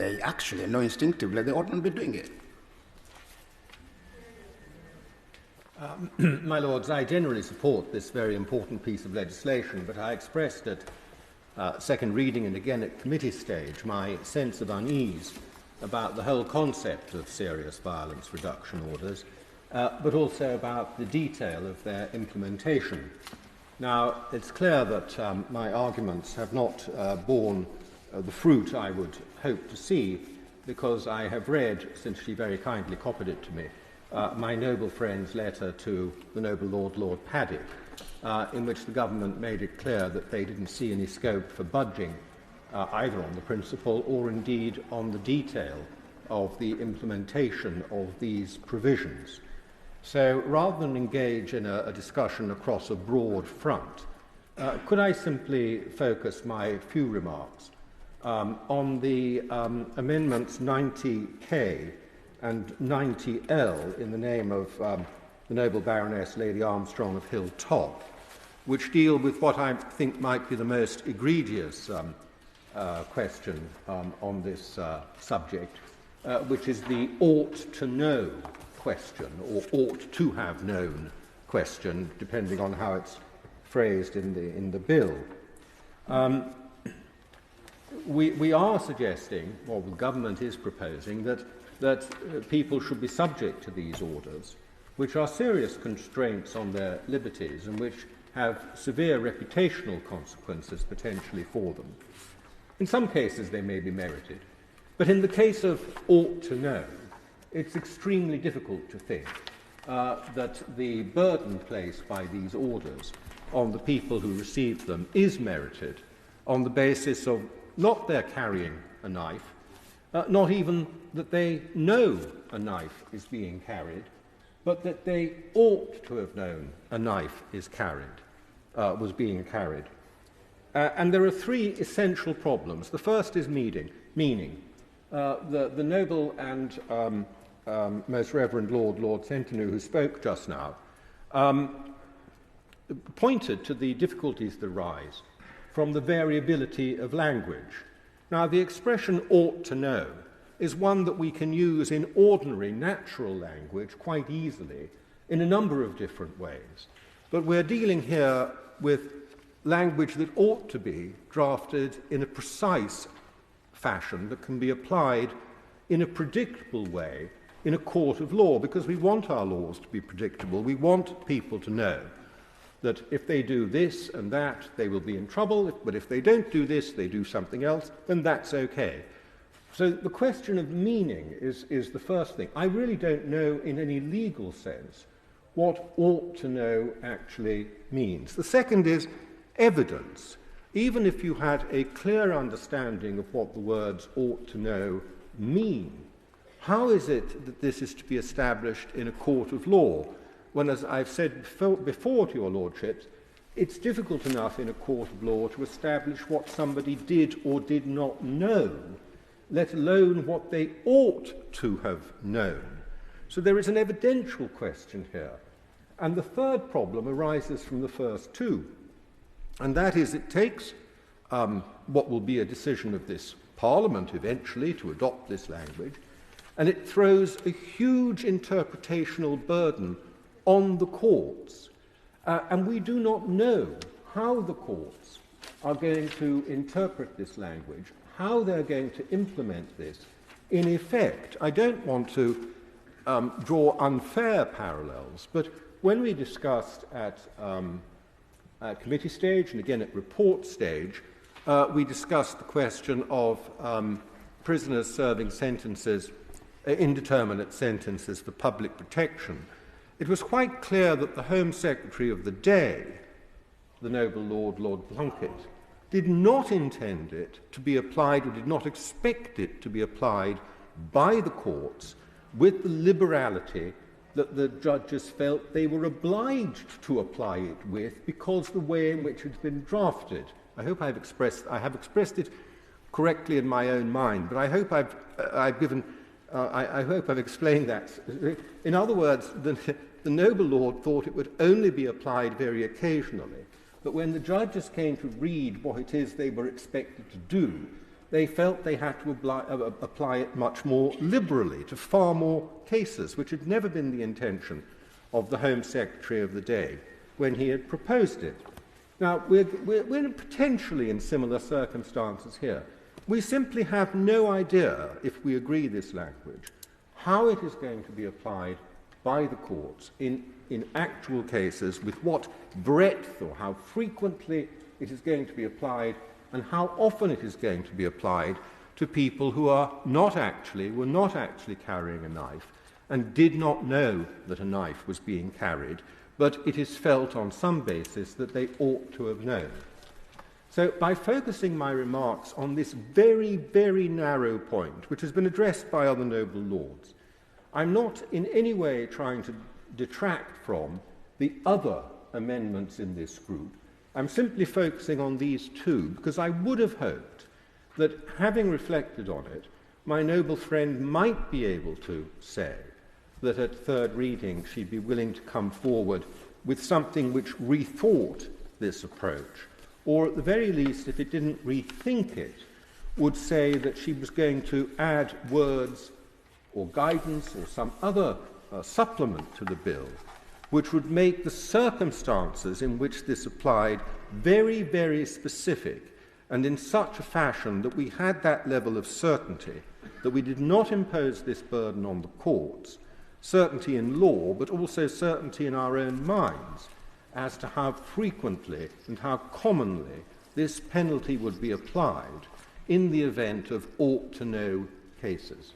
they actually know instinctively they oughtn't be doing it. My Lords, I generally support this very important piece of legislation, but I expressed at second reading and again at committee stage my sense of unease about the whole concept of serious violence reduction orders, but also about the detail of their implementation. Now, it's clear that my arguments have not borne the fruit I would hope to see, because I have read, since she very kindly copied it to me, my noble friend's letter to the noble Lord Paddick, in which the government made it clear that they didn't see any scope for budging either on the principle or indeed on the detail of the implementation of these provisions. So rather than engage in a discussion across a broad front, could I simply focus my few remarks on the amendments 90K and 90L in the name of the noble Baroness Lady Armstrong of Hilltop, which deal with what I think might be the most egregious question on this subject, which is the ought to know question, or ought to have known question, depending on how it's phrased in the bill. We are suggesting, or the government is proposing, that people should be subject to these orders, which are serious constraints on their liberties and which have severe reputational consequences potentially for them. In some cases they may be merited, but in the case of ought to know, it's extremely difficult to think that the burden placed by these orders on the people who receive them is merited on the basis of not their carrying a knife, not even that they know a knife is being carried, but that they ought to have known a knife was being carried. And there are three essential problems. The first is meaning. The noble and most Reverend Lord Centenary, who spoke just now, pointed to the difficulties that arise from the variability of language. Now, the expression ought to know is one that we can use in ordinary, natural language quite easily in a number of different ways. But we're dealing here with language that ought to be drafted in a precise fashion that can be applied in a predictable way in a court of law, because we want our laws to be predictable. We want people to know that if they do this and that, they will be in trouble, but if they don't do this, they do something else, then that's okay. So the question of meaning is the first thing. I really don't know in any legal sense what ought to know actually means. The second is evidence. Even if you had a clear understanding of what the words ought to know mean, how is it that this is to be established in a court of law when, as I've said before to your lordships, it's difficult enough in a court of law to establish what somebody did or did not know, let alone what they ought to have known. So there is an evidential question here. And the third problem arises from the first two, and that is it takes what will be a decision of this Parliament eventually to adopt this language, and it throws a huge interpretational burden on the courts. And we do not know how the courts are going to interpret this language, how they're going to implement this in effect. I don't want to draw unfair parallels, but when we discussed at committee stage and again at report stage, we discussed the question of prisoners serving sentences, indeterminate sentences for public protection. It was quite clear that the Home Secretary of the day, the noble Lord Plunkett, did not intend it to be applied, or did not expect it to be applied by the courts with the liberality that the judges felt they were obliged to apply it with because the way in which it's been drafted. I hope I have expressed it correctly in my own mind, but I hope I hope I've explained that. In other words, the noble lord thought it would only be applied very occasionally, but when the judges came to read what it is they were expected to do, they felt they had to apply it much more liberally to far more cases, which had never been the intention of the Home Secretary of the day when he had proposed it. Now, we're potentially in similar circumstances here. We simply have no idea, if we agree this language, how it is going to be applied by the courts in actual cases, with what breadth or how frequently it is going to be applied, and how often it is going to be applied to people who were not actually carrying a knife and did not know that a knife was being carried, but it is felt on some basis that they ought to have known. So by focusing my remarks on this very, very narrow point, which has been addressed by other noble lords, I'm not in any way trying to detract from the other amendments in this group. I'm simply focusing on these two, because I would have hoped that, having reflected on it, my noble friend might be able to say that at third reading she'd be willing to come forward with something which rethought this approach, or at the very least, if it didn't rethink it, would say that she was going to add words or guidance or some other supplement to the bill, which would make the circumstances in which this applied very, very specific, and in such a fashion that we had that level of certainty, that we did not impose this burden on the courts, certainty in law, but also certainty in our own minds, as to how frequently and how commonly this penalty would be applied in the event of ought-to-know cases.